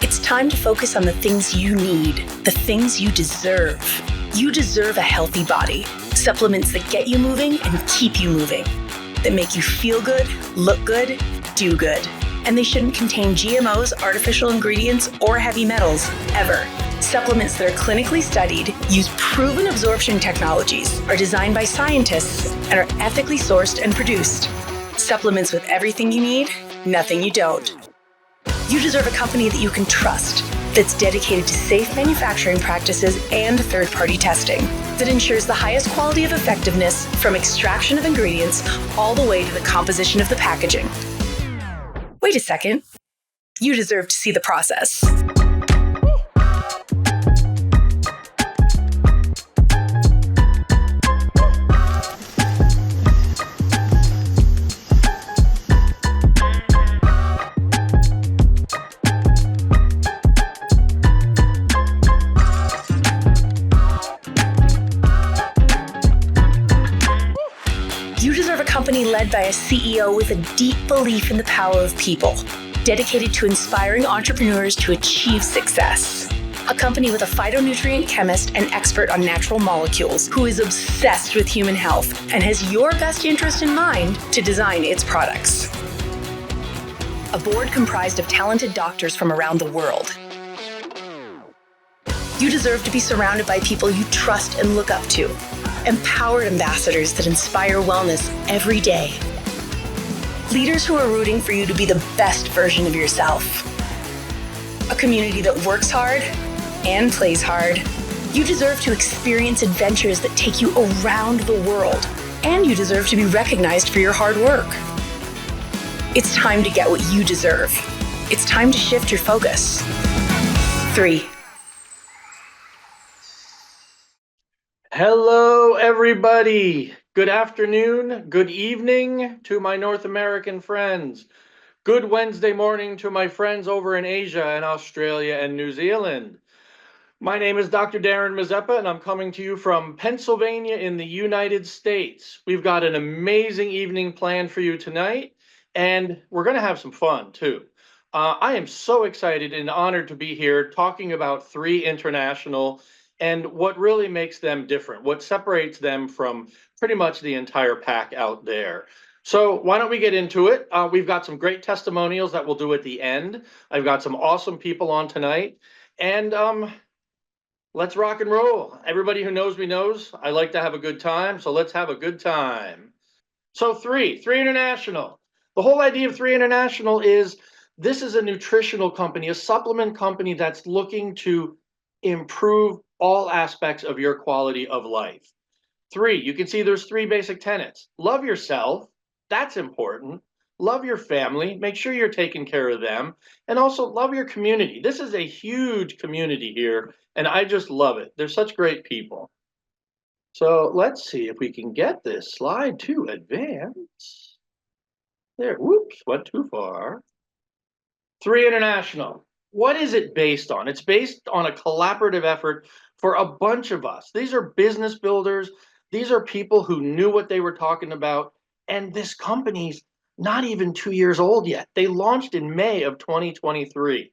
It's time to focus on the things you need, the things you deserve. You deserve a healthy body, supplements that get you moving and keep you moving, that make you feel good, look good, do good. And they shouldn't contain GMOs, artificial ingredients, or heavy metals, ever. Supplements that are clinically studied, use proven absorption technologies, are designed by scientists, and are ethically sourced and produced. Supplements with everything you need, nothing you don't. You deserve a company that you can trust, that's dedicated to safe manufacturing practices and third-party testing, that ensures the highest quality of effectiveness from extraction of ingredients all the way to the composition of the packaging. Wait a second. You deserve to see the process. You deserve a company led by a CEO with a deep belief in the power of people, dedicated to inspiring entrepreneurs to achieve success. A company with a phytonutrient chemist and expert on natural molecules who is obsessed with human health and has your best interest in mind to design its products. A board comprised of talented doctors from around the world. You deserve to be surrounded by people you trust and look up to. Empowered ambassadors that inspire wellness every day. Leaders who are rooting for you to be the best version of yourself. A community that works hard and plays hard. You deserve to experience adventures that take you around the world, and you deserve to be recognized for your hard work. It's time to get what you deserve. It's time to shift your focus. 3. Hello, everybody. Good afternoon, good evening to my North American friends. Good Wednesday morning to my friends over in Asia and Australia and New Zealand. My name is Dr. Darin Mazepa, and I'm coming to you from Pennsylvania in the United States. We've got an amazing evening planned for you tonight, and we're going to have some fun, too. I am so excited and honored to be here talking about 3 International and what really makes them different, what separates them from pretty much the entire pack out there. So why don't we get into it? We've got some great testimonials that we'll do at the end. I've got some awesome people on tonight, and let's rock and roll. Everybody who knows me knows I like to have a good time, so let's have a good time. So 3 International. The whole idea of 3 International is this is a nutritional company, a supplement company that's looking to improve all aspects of your quality of life. 3, you can see there's 3 basic tenets. Love yourself, that's important. Love your family, make sure you're taking care of them, and also love your community. This is a huge community here, and I just love it. They're such great people. So let's see if we can get this slide to advance. There, whoops, went too far. 3 International. What is it based on? It's based on a collaborative effort for a bunch of us. These are business builders. These are people who knew what they were talking about. And this company's not even 2 years old yet. They launched in May of 2023.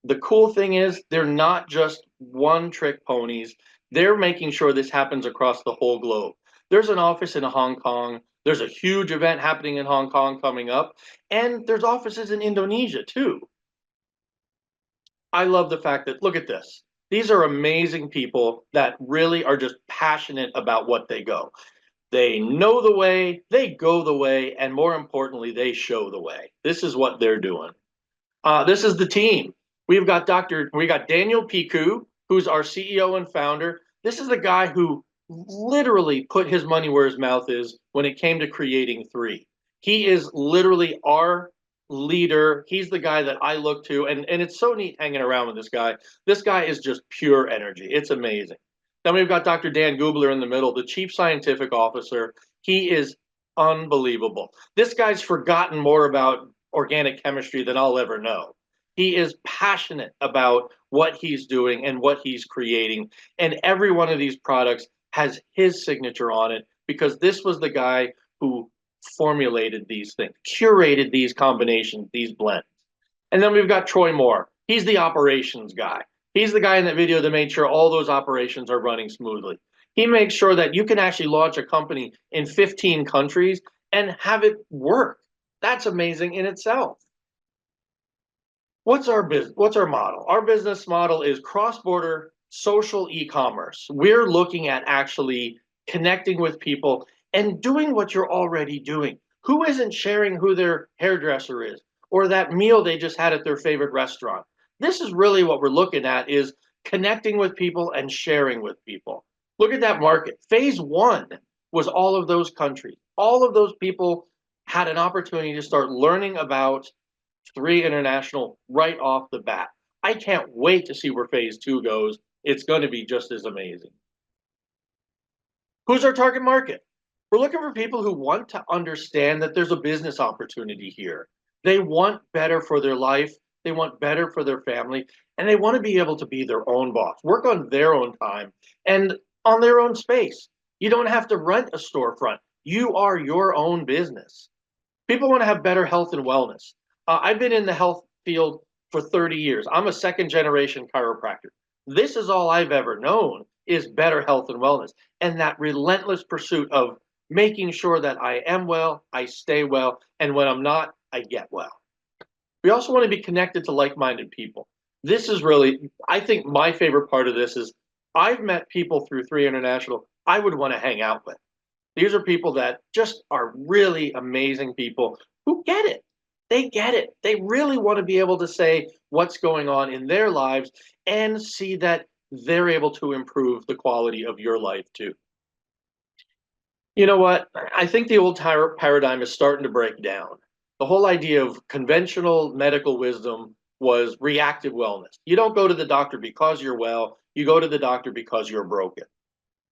The cool thing is they're not just one-trick ponies. They're making sure this happens across the whole globe. There's an office in Hong Kong. There's a huge event happening in Hong Kong coming up. And there's offices in Indonesia, too. I love the fact that, look at this. These are amazing people that really are just passionate about what they go. They know the way, they go the way, and more importantly, they show the way. This is what they're doing. This is the team. We got Daniel Piku, who's our CEO and founder. This is the guy who literally put his money where his mouth is when it came to creating 3. He is literally our leader. He's the guy that I look to, and it's so neat hanging around with this guy. This guy is just pure energy. It's amazing. Then we've got Dr. Dan Gubler in the middle, the Chief Scientific Officer. He is unbelievable. This guy's forgotten more about organic chemistry than I'll ever know. He is passionate about what he's doing and what he's creating, and every one of these products has his signature on it because this was the guy who formulated these things, curated these combinations, these blends. And then we've got Troy Moore. He's the operations guy. He's the guy in that video that made sure all those operations are running smoothly. He makes sure that you can actually launch a company in 15 countries and have it work. That's amazing in itself. What's our business? What's our model? Our business model is cross-border social e-commerce. We're looking at actually connecting with people and doing what you're already doing. Who isn't sharing who their hairdresser is or that meal they just had at their favorite restaurant? This is really what we're looking at, is connecting with people and sharing with people. Look at that market. Phase one was all of those countries. All of those people had an opportunity to start learning about 3 International right off the bat. I can't wait to see where phase two goes. It's going to be just as amazing. Who's our target market? We're looking for people who want to understand that there's a business opportunity here. They want better for their life, they want better for their family, and they want to be able to be their own boss, work on their own time and on their own space. You don't have to rent a storefront. You are your own business. People want to have better health and wellness. I've been in the health field for 30 years. I'm a second generation chiropractor. This is all I've ever known, is better health and wellness, and that relentless pursuit of making sure that I am well, I stay well, and when I'm not, I get well. We also want to be connected to like-minded people. This is really, I think my favorite part of this is I've met people through 3 International I would want to hang out with. These are people that just are really amazing people who get it. They get it. They really want to be able to say what's going on in their lives and see that they're able to improve the quality of your life too. You know what? I think the old paradigm is starting to break down. The whole idea of conventional medical wisdom was reactive wellness. You don't go to the doctor because you're well, you go to the doctor because you're broken.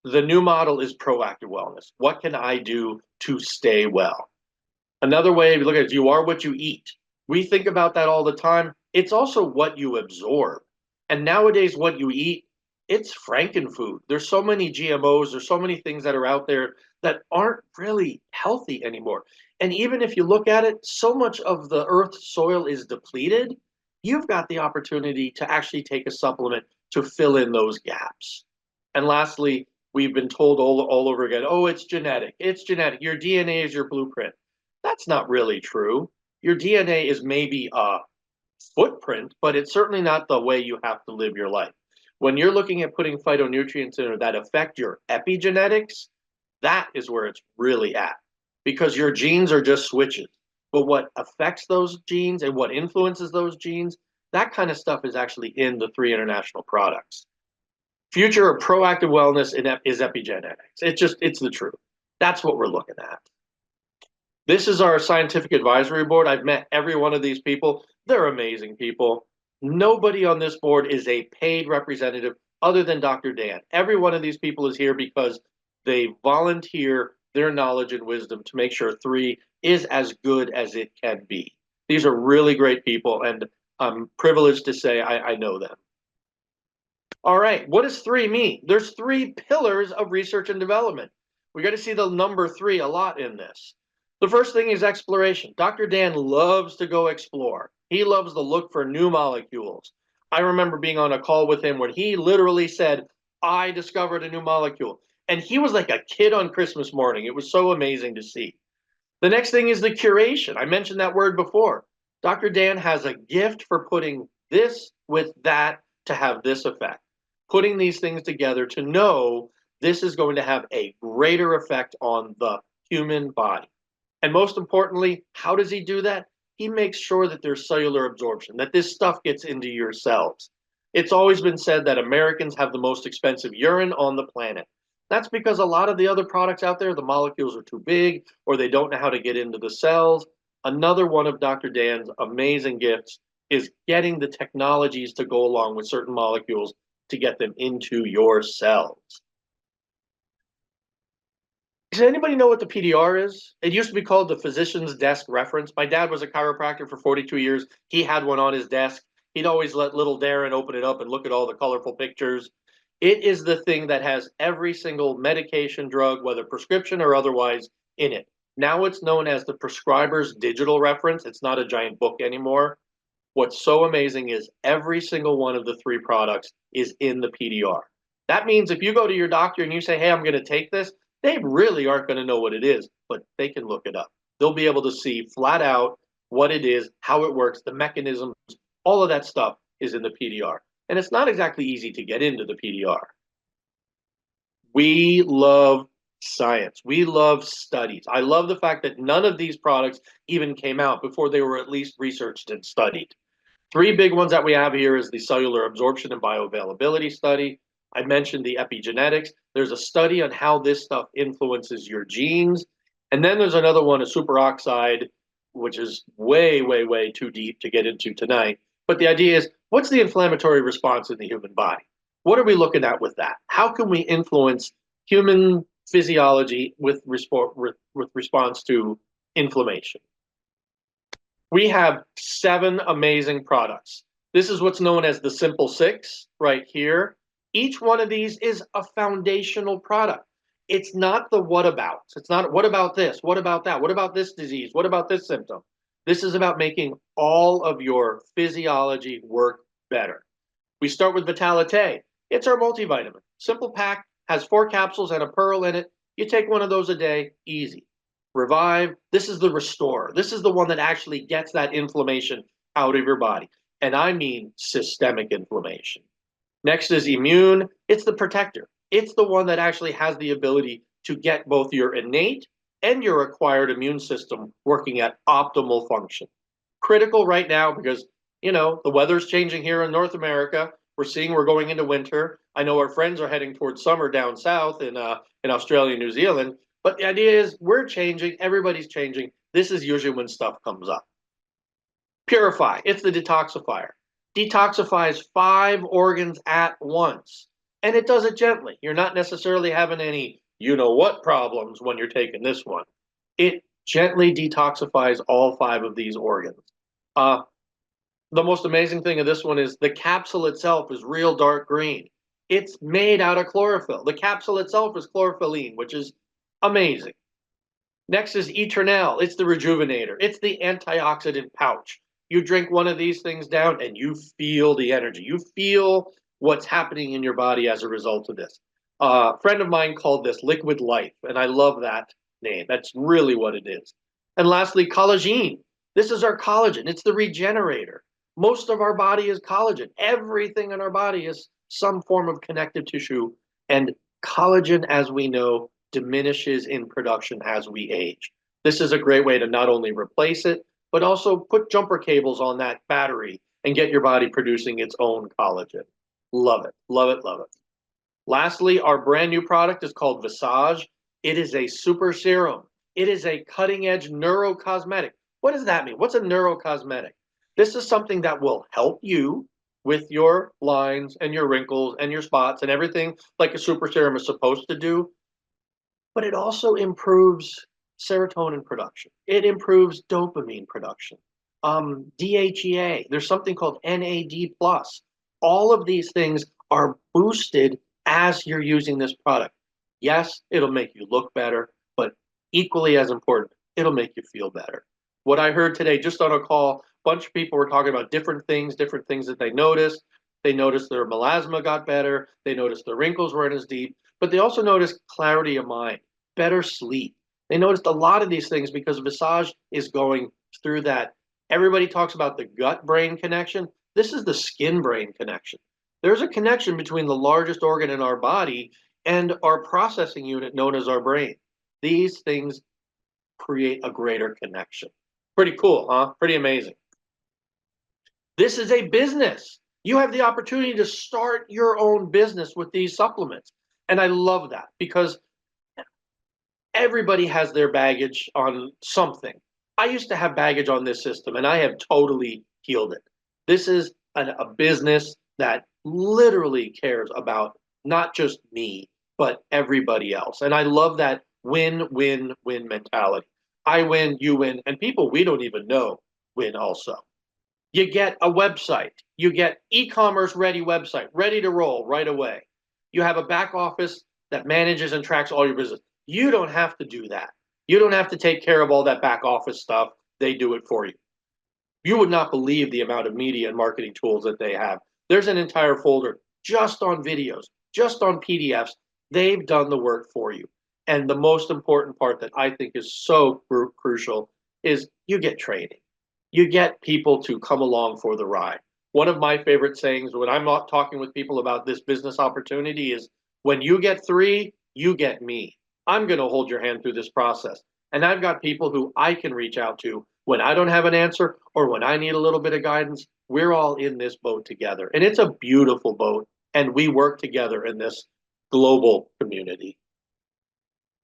The new model is proactive wellness. What can I do to stay well? Another way to look at it is you are what you eat. We think about that all the time. It's also what you absorb. And nowadays, what you eat, it's frankenfood. There's so many GMOs, there's so many things that are out there that aren't really healthy anymore. And even if you look at it, so much of the earth's soil is depleted. You've got the opportunity to actually take a supplement to fill in those gaps. And lastly, we've been told all over again, oh, it's genetic. It's genetic. Your DNA is your blueprint. That's not really true. Your DNA is maybe a footprint, but it's certainly not the way you have to live your life. When you're looking at putting phytonutrients in that affect your epigenetics, that is where it's really at, because your genes are just switches. But what affects those genes and what influences those genes, that kind of stuff is actually in the 3 International products. Future of proactive wellness is epigenetics. It's the truth. That's what we're looking at. This is our scientific advisory board. I've met every one of these people. They're amazing people. Nobody on this board is a paid representative other than Dr. Dan. Every one of these people is here because they volunteer their knowledge and wisdom to make sure 3 is as good as it can be. These are really great people, and I'm privileged to say I know them. All right, what does 3 mean? There's 3 pillars of research and development. We got to see the number 3 a lot in this. The first thing is exploration. Dr. Dan loves to go explore. He loves to look for new molecules. I remember being on a call with him when he literally said, I discovered a new molecule. And he was like a kid on Christmas morning. It was so amazing to see. The next thing is the curation. I mentioned that word before. Dr. Dan has a gift for putting this with that to have this effect. Putting these things together to know this is going to have a greater effect on the human body. And most importantly, how does he do that? He makes sure that there's cellular absorption, that this stuff gets into your cells. It's always been said that Americans have the most expensive urine on the planet. That's because a lot of the other products out there, the molecules are too big or they don't know how to get into the cells. Another one of Dr. Dan's amazing gifts is getting the technologies to go along with certain molecules to get them into your cells. Does anybody know what the PDR is? It used to be called the physician's desk reference. My dad was a chiropractor for 42 years. He had one on his desk. He'd always let little Darin open it up and look at all the colorful pictures. It is the thing that has every single medication, drug, whether prescription or otherwise, in it. Now it's known as the prescriber's digital reference. It's not a giant book anymore. What's so amazing is every single one of the three products is in the PDR. That means if you go to your doctor and you say, hey, I'm going to take this, they really aren't going to know what it is, but they can look it up. They'll be able to see flat out what it is, how it works, the mechanisms, all of that stuff is in the PDR. And it's not exactly easy to get into the PDR. We love science. We love studies. I love the fact that none of these products even came out before they were at least researched and studied. Three big ones that we have here is the cellular absorption and bioavailability study. I mentioned the epigenetics. There's a study on how this stuff influences your genes. And then there's another one, a superoxide, which is way, way, way too deep to get into tonight. But the idea is, what's the inflammatory response in the human body? What are we looking at with that? How can we influence human physiology with response to inflammation? We have 7 amazing products. This is what's known as the Simple Six right here. Each one of these is a foundational product. It's not the what abouts. It's not what about this? What about that? What about this disease? What about this symptom? This is about making all of your physiology work better. We start with Vitalite. It's our multivitamin. Simple pack, has 4 capsules and a pearl in it. You take one of those a day, easy. Revive, this is the restore. This is the one that actually gets that inflammation out of your body. And I mean systemic inflammation. Next is Immune. It's the protector. It's the one that actually has the ability to get both your innate and your acquired immune system working at optimal function. Critical right now because, the weather's changing here in North America. We're going into winter. I know our friends are heading towards summer down south in Australia and New Zealand. But the idea is we're changing, everybody's changing. This is usually when stuff comes up. Purify, it's the detoxifier. Detoxifies 5 organs at once. And it does it gently. You're not necessarily having any you-know-what problems when you're taking this one. It gently detoxifies all 5 of these organs. The most amazing thing of this one is the capsule itself is real dark green. It's made out of chlorophyll. The capsule itself is chlorophylline, which is amazing. Next is Eternal. It's the rejuvenator. It's the antioxidant pouch. You drink one of these things down and you feel the energy. You feel what's happening in your body as a result of this. A friend of mine called this liquid life, and I love that name. That's really what it is. And lastly, collagen. This is our collagen. It's the regenerator. Most of our body is collagen. Everything in our body is some form of connective tissue. And collagen, as we know, diminishes in production as we age. This is a great way to not only replace it, but also put jumper cables on that battery and get your body producing its own collagen. Love it, love it, love it. Lastly, our brand new product is called Visage. It is a super serum. It is a cutting edge neurocosmetic. What does that mean? What's a neurocosmetic? This is something that will help you with your lines and your wrinkles and your spots and everything like a super serum is supposed to do. But it also improves serotonin production. It improves dopamine production. DHEA, there's something called NAD+. All of these things are boosted as you're using this product. Yes, it'll make you look better, but equally as important, it'll make you feel better. What I heard today, just on a call, a bunch of people were talking about different things that they noticed. They noticed their melasma got better. They noticed their wrinkles weren't as deep, but they also noticed clarity of mind, better sleep. They noticed a lot of these things because Visage is going through that. Everybody talks about the gut-brain connection. This is the skin-brain connection. There's a connection between the largest organ in our body and our processing unit known as our brain. These things create a greater connection. Pretty cool, huh? Pretty amazing. This is a business. You have the opportunity to start your own business with these supplements. And I love that because everybody has their baggage on something. I used to have baggage on this system and I have totally healed it. This is a business that literally cares about not just me, but everybody else. And I love that win-win-win mentality. I win, you win, and people we don't even know win also. You get a website. You get e-commerce ready website, ready to roll right away. You have a back office that manages and tracks all your business. You don't have to do that. You don't have to take care of all that back office stuff. They do it for you. You would not believe the amount of media and marketing tools that they have. There's an entire folder just on videos, just on PDFs. They've done the work for you. And the most important part that I think is so crucial is you get training. You get people to come along for the ride. One of my favorite sayings when I'm not talking with people about this business opportunity is when you get three, you get me. I'm going to hold your hand through this process. And I've got people who I can reach out to when I don't have an answer or when I need a little bit of guidance. We're all in this boat together. And it's a beautiful boat. And we work together in this global community.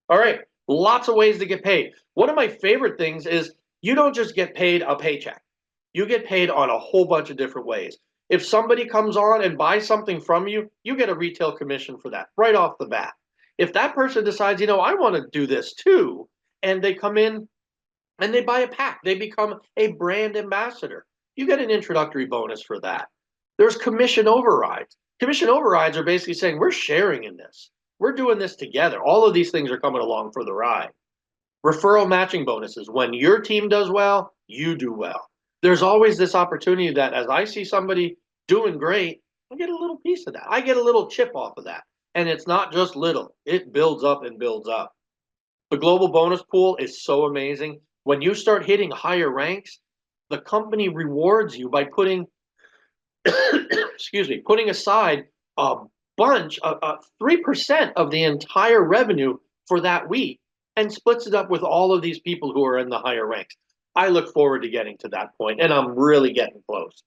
All right. Lots of ways to get paid. One of my favorite things is you don't just get paid a paycheck. You get paid on a whole bunch of different ways. If somebody comes on and buys something from you, you get a retail commission for that right off the bat. If that person decides, I want to do this too, and they come in and they buy a pack, they become a brand ambassador. You get an introductory bonus for that. There's commission overrides. Commission overrides are basically saying we're sharing in this. We're doing this together. All of these things are coming along for the ride. Referral matching bonuses. When your team does well, you do well. There's always this opportunity that as I see somebody doing great, I get a little piece of that. I get a little chip off of that. And it's not just little, it builds up and builds up. The global bonus pool is so amazing. When you start hitting higher ranks, the company rewards you by putting, excuse me, putting aside a bunch, 3% of the entire revenue for that week and splits it up with all of these people who are in the higher ranks. I look forward to getting to that point, and I'm really getting close.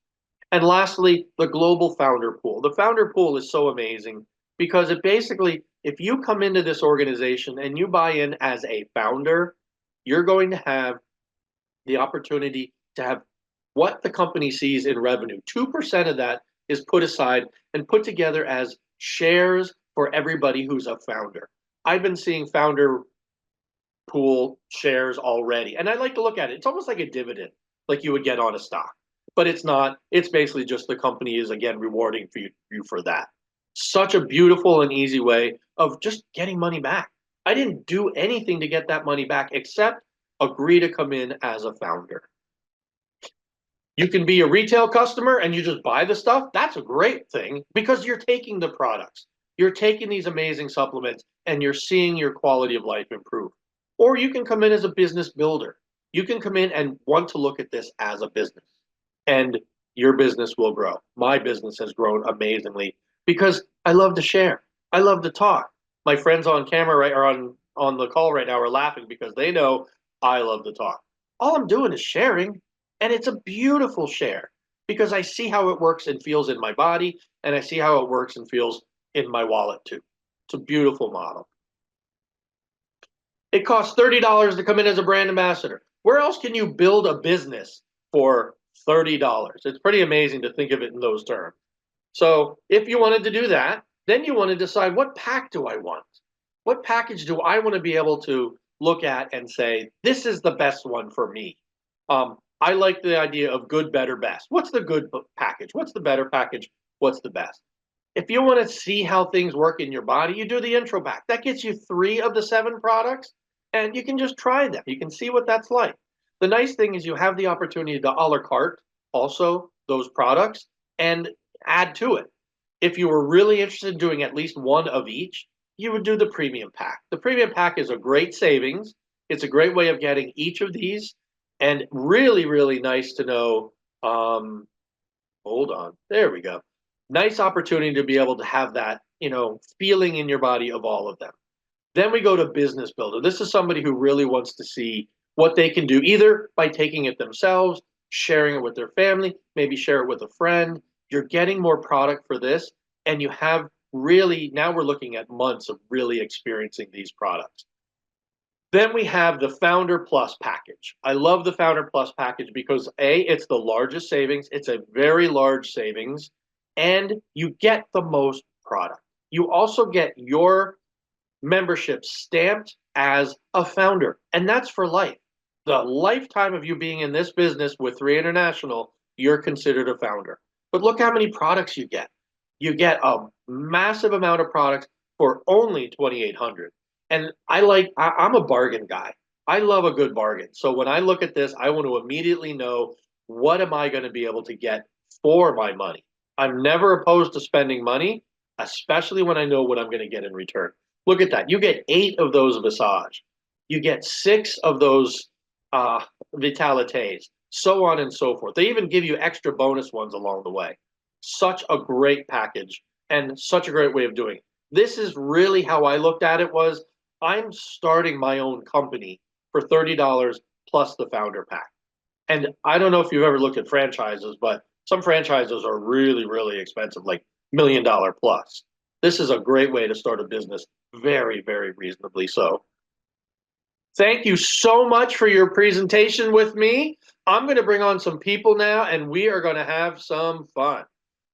And lastly, the global founder pool. The founder pool is so amazing because it basically, if you come into this organization and you buy in as a founder, you're going to have the opportunity to have what the company sees in revenue. 2% of that is put aside and put together as shares for everybody who's a founder. I've been seeing founder pool shares already, and I like to look at it. It's almost like a dividend, like you would get on a stock, but it's not. It's basically just the company is again rewarding you for that. Such a beautiful and easy way of just getting money back. I didn't do anything to get that money back except agree to come in as a founder. You can be a retail customer and you just buy the stuff. That's a great thing because you're taking the products. You're taking these amazing supplements and you're seeing your quality of life improve. Or you can come in as a business builder. You can come in and want to look at this as a business, and your business will grow. My business has grown amazingly because I love to share. I love to talk. My friends on camera right or on the call right now are laughing because they know I love to talk. All I'm doing is sharing, and it's a beautiful share because I see how it works and feels in my body, and I see how it works and feels in my wallet too. It's a beautiful model. It costs $30 to come in as a brand ambassador. Where else can you build a business for $30? It's pretty amazing to think of it in those terms. So if you wanted to do that, then you want to decide what pack do I want? What package do I want to be able to look at and say, this is the best one for me? I like the idea of good, better, best. What's the good package? What's the better package? What's the best? If you want to see how things work in your body, you do the intro pack. That gets you 3 of the 7 products, and you can just try them. You can see what that's like. The nice thing is you have the opportunity to a la carte also those products and add to it. If you were really interested in doing at least one of each, you would do the premium pack. The premium pack is a great savings. It's a great way of getting each of these, and really, really nice to know. Hold on, there we go. Nice opportunity to be able to have that, feeling in your body of all of them. Then we go to business builder. This is somebody who really wants to see what they can do, either by taking it themselves, sharing it with their family, maybe share it with a friend. You're getting more product for this, and you have really, now we're looking at months of really experiencing these products. Then we have the Founder Plus package. I love the Founder Plus package because A, it's the largest savings. It's a very large savings, and you get the most product. You also get your membership stamped as a founder, and that's for life. The lifetime of you being in this business with 3 International, you're considered a founder. But look how many products you get. You get a massive amount of products for only $2,800. And I'm a bargain guy. I love a good bargain. So when I look at this, I want to immediately know what am I going to be able to get for my money? I'm never opposed to spending money, especially when I know what I'm going to get in return. Look at that. You get 8 of those massage. You get 6 of those vitalités, so on and so forth. They even give you extra bonus ones along the way. Such a great package and such a great way of doing it. This is really how I looked at it was I'm starting my own company for $30 plus the founder pack. And I don't know if you've ever looked at franchises, but some franchises are really, really expensive, like $1 million plus. This is a great way to start a business, very, very reasonably so. Thank you so much for your presentation with me. I'm going to bring on some people now, and we are going to have some fun.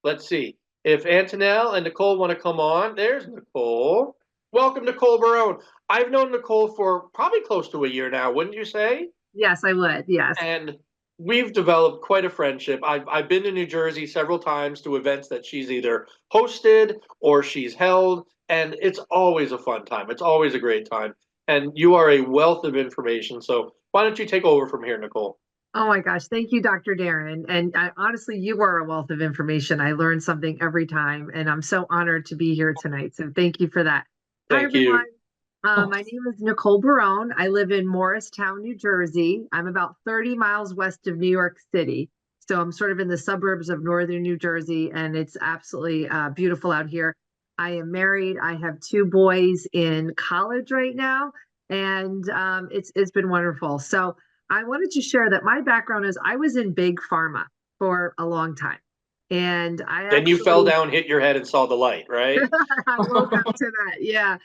Let's see. If Antonelle and Nicole want to come on, there's Nicole. Welcome, Nicole Barone. I've known Nicole for probably close to a year now, wouldn't you say? Yes, I would. Yes. And we've developed quite a friendship. I've been to New Jersey several times to events that she's either hosted or she's held, and it's always a fun time. It's always a great time. And you are a wealth of information. So why don't you take over from here, Nicole? Oh my gosh. Thank you, Dr. Darin. And honestly, you are a wealth of information. I learn something every time, and I'm so honored to be here tonight. So thank you for that. Hi, Thank you. everyone. My name is Nicole Barone. I live in Morristown, New Jersey. I'm about 30 miles west of New York City. So I'm sort of in the suburbs of northern New Jersey, and it's absolutely beautiful out here. I am married. I have 2 boys in college right now, and it's been wonderful. So I wanted to share that my background is I was in big pharma for a long time. And Then you fell down, hit your head, and saw the light, right? I woke up to that. Yeah.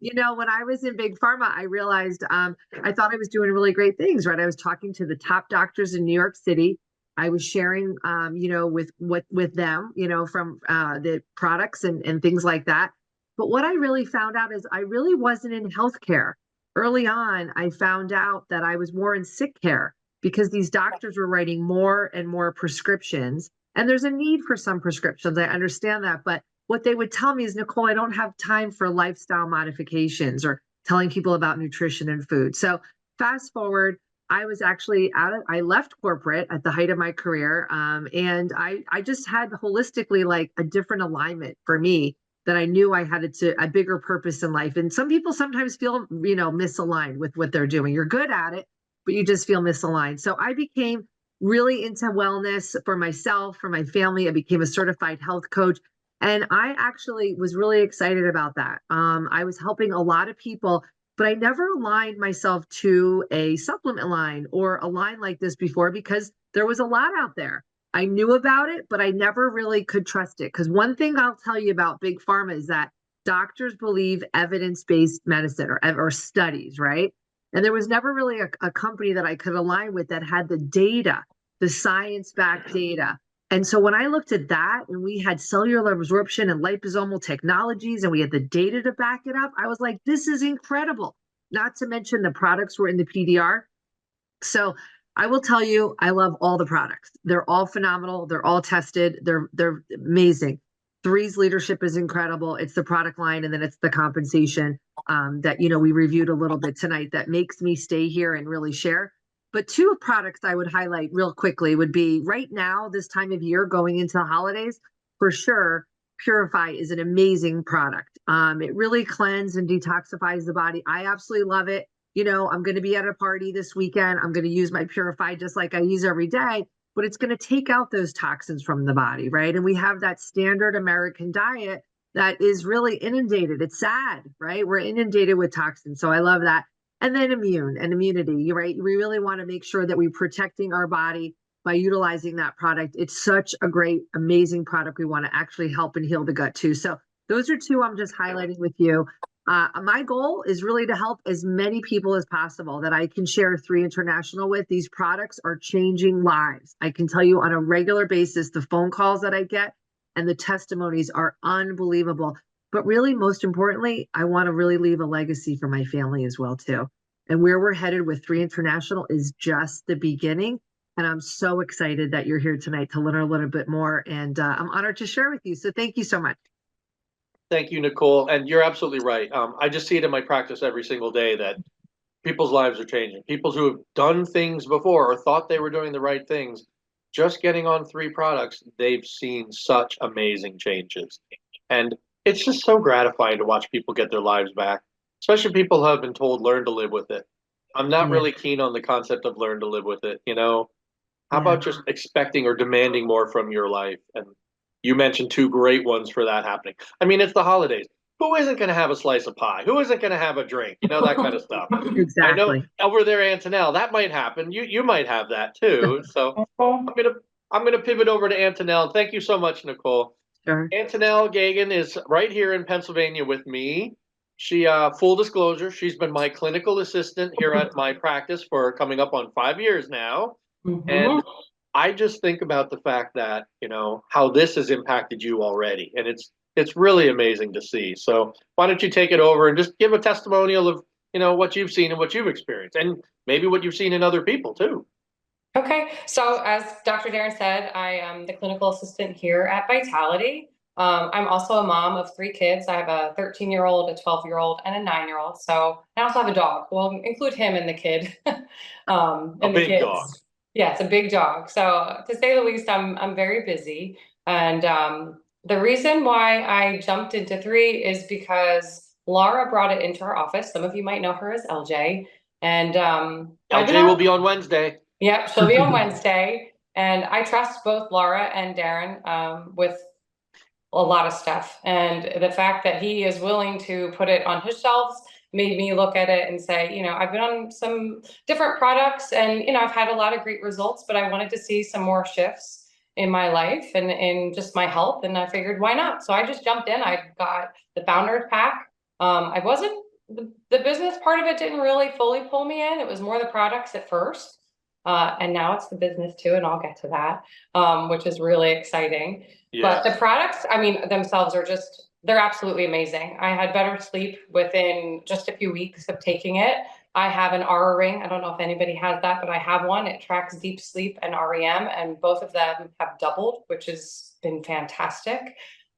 When I was in big pharma, I realized I thought I was doing really great things, right? I was talking to the top doctors in New York City. I was sharing, with them, from the products and things like that. But what I really found out is I really wasn't in healthcare. Early on, I found out that I was more in sick care because these doctors were writing more and more prescriptions. And there's a need for some prescriptions. I understand that. But what they would tell me is, Nicole, I don't have time for lifestyle modifications or telling people about nutrition and food. So fast forward, I was actually I left corporate at the height of my career. And I just had holistically like a different alignment for me that I knew I had a bigger purpose in life. And some people sometimes feel, misaligned with what they're doing. You're good at it, but you just feel misaligned. So I became really into wellness for myself, for my family. I became a certified health coach. And I actually was really excited about that. I was helping a lot of people, but I never aligned myself to a supplement line or a line like this before because there was a lot out there. I knew about it, but I never really could trust it. Because one thing I'll tell you about big pharma is that doctors believe evidence-based medicine or studies, right? And there was never really a company that I could align with that had the data, the science-backed data. And so when I looked at that and we had cellular absorption and liposomal technologies and we had the data to back it up, I was like, this is incredible. Not to mention the products were in the PDR. So I will tell you, I love all the products. They're all phenomenal. They're all tested. They're amazing. Three's leadership is incredible. It's the product line, and then it's the compensation that we reviewed a little bit tonight that makes me stay here and really share. But 2 products I would highlight real quickly would be right now, this time of year, going into the holidays, for sure. Purify is an amazing product. It really cleanses and detoxifies the body. I absolutely love it. I'm going to be at a party this weekend. I'm going to use my Purify just like I use every day, but it's going to take out those toxins from the body, right? And we have that standard American diet that is really inundated. It's sad, right? We're inundated with toxins. So I love that. And then immunity, right? We really want to make sure that we're protecting our body by utilizing that product. It's such a great, amazing product. We want to actually help and heal the gut too. So those are 2 I'm just highlighting with you. My goal is really to help as many people as possible that I can share 3 International with. These products are changing lives. I can tell you on a regular basis, the phone calls that I get and the testimonies are unbelievable. But really, most importantly, I want to really leave a legacy for my family as well, too. And where we're headed with 3 International is just the beginning. And I'm so excited that you're here tonight to learn a little bit more. And I'm honored to share with you. So thank you so much. Thank you, Nicole. And you're absolutely right. I just see it in my practice every single day that people's lives are changing. People who have done things before or thought they were doing the right things just getting on 3 products, they've seen such amazing changes. And it's just so gratifying to watch people get their lives back, especially people who have been told learn to live with it. I'm not Yeah. really keen on the concept of learn to live with it, you know? How Yeah. about just expecting or demanding more from your life? And you mentioned 2 great ones for that happening. I mean, it's the holidays. Who isn't going to have a slice of pie? Who isn't going to have a drink? You know, that kind of stuff. I know Exactly. over there, Antonella, that might happen. You might have that too. So I'm gonna pivot over to Antonella. Thank you so much, Nicole. Sure. Antonella Gagan is right here in Pennsylvania with me. She, full disclosure, she's been my clinical assistant here at my practice for coming up on 5 years now. And I just think about the fact that, you know, how this has impacted you already. And it's really amazing to see. So why don't you take it over and just give a testimonial of, you know, what you've seen and what you've experienced, and maybe what you've seen in other people too. Okay, so as Dr. Darin said, I am the clinical assistant here at Vitality. I'm also a mom of 3 kids. I have a 13-year-old, a 12-year-old, and a 9-year-old. So I also have a dog. We'll include him in the kid, A in the big kids. dog. Yeah, it's a big dog. So to say the least, I'm very busy. And the reason why I jumped into 3 is because Laura brought it into our office. Some of you might know her as LJ. And I've been LJ will be on Wednesday. Yep, she'll be on Wednesday. And I trust both Laura and Darin with a lot of stuff. And the fact that he is willing to put it on his shelves made me look at it and say, you know, I've been on some different products and, you know, I've had a lot of great results, but I wanted to see some more shifts in my life and in just my health. And I figured, why not? So I just jumped in. I got the Founders Pack. I wasn't, the business part of it didn't really fully pull me in. It was more the products at first. And now it's the business too, and I'll get to that, which is really exciting. But the products, I mean, themselves are just, they're absolutely amazing. I had better sleep within just a few weeks of taking it. I have an Aura ring. I don't know if anybody has that, but I have one. It tracks deep sleep and REM, and both of them have doubled, which has been fantastic.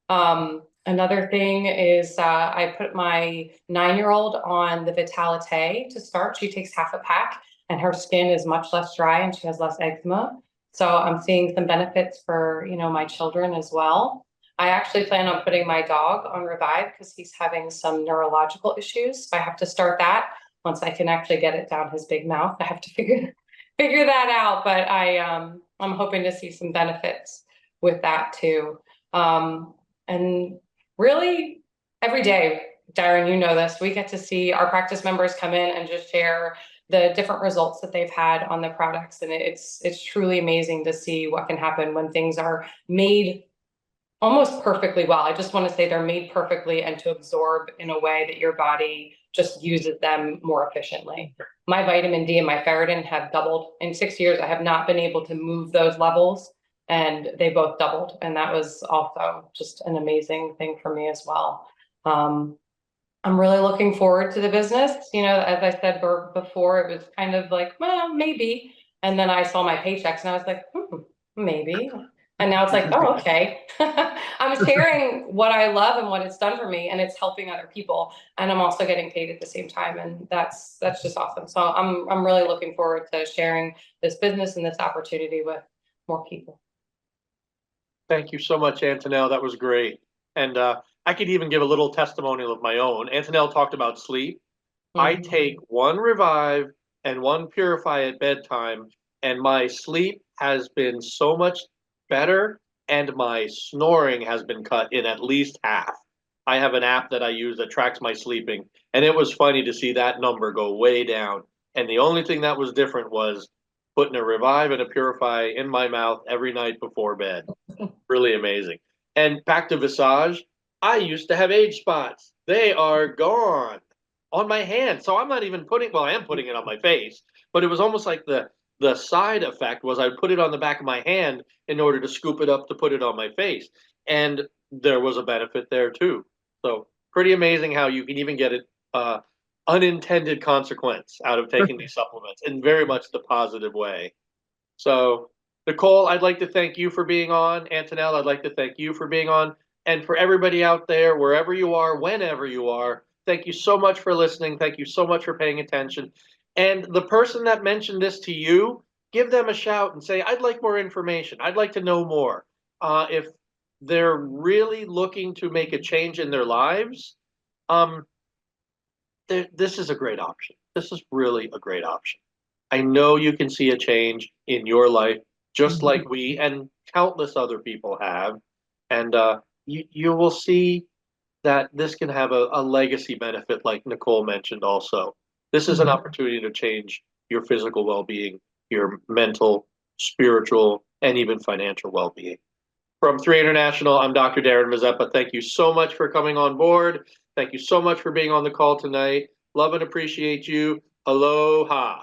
Another thing is I put my 9-year-old on the Vitalite to start. She takes half a pack and her skin is much less dry and she has less eczema. So I'm seeing some benefits for, you know, my children as well. I actually plan on putting my dog on Revive because he's having some neurological issues. So I have to start that once I can actually get it down his big mouth. I have to figure that out, but I'm hoping to see some benefits with that too. And really every day, Darin, you know this, we get to see our practice members come in and just share the different results that they've had on the products. And it's truly amazing to see what can happen when things are made almost perfectly well. I just want to say they're made perfectly and to absorb in a way that your body just uses them more efficiently. My vitamin D and my ferritin have doubled in 6 years. I have not been able to move those levels and they both doubled. And that was also just an amazing thing for me as well. I'm really looking forward to the business. You know, as I said before, it was kind of like, well, maybe. And then I saw my paychecks and I was like, maybe. And now it's like, oh, okay. I'm sharing what I love and what it's done for me, and it's helping other people. And I'm also getting paid at the same time. And that's just awesome. So I'm really looking forward to sharing this business and this opportunity with more people. Thank you so much, Antonella. That was great. And I could even give a little testimonial of my own. Antonella talked about sleep. I take 1 Revive and 1 Purify at bedtime, and my sleep has been so much better, and my snoring has been cut in at least half. I have an app that I use that tracks my sleeping, and it was funny to see that number go way down. And the only thing that was different was putting a Revive and a Purify in my mouth every night before bed. Really amazing. And back to Visage, I used to have age spots. They are gone on my hand. So I'm not even putting, well, I am putting it on my face, but it was almost like the side effect was I put it on the back of my hand in order to scoop it up to put it on my face. And there was a benefit there too. So pretty amazing how you can even get it unintended consequence out of taking these supplements in very much the positive way. So Nicole, I'd like to thank you for being on. Antonella, I'd like to thank you for being on. And for everybody out there, wherever you are, whenever you are, thank you so much for listening. Thank you so much for paying attention. And the person that mentioned this to you, give them a shout and say, I'd like more information. I'd like to know more. If they're really looking to make a change in their lives, this is a great option. This is really a great option. I know you can see a change in your life, just like we and countless other people have. And you will see that this can have a legacy benefit, like Nicole mentioned also. This is an opportunity to change your physical well-being, your mental, spiritual, and even financial well-being. From 3 International, I'm Dr. Darin Mazepa. Thank you so much for coming on board. Thank you so much for being on the call tonight. Love and appreciate you. Aloha.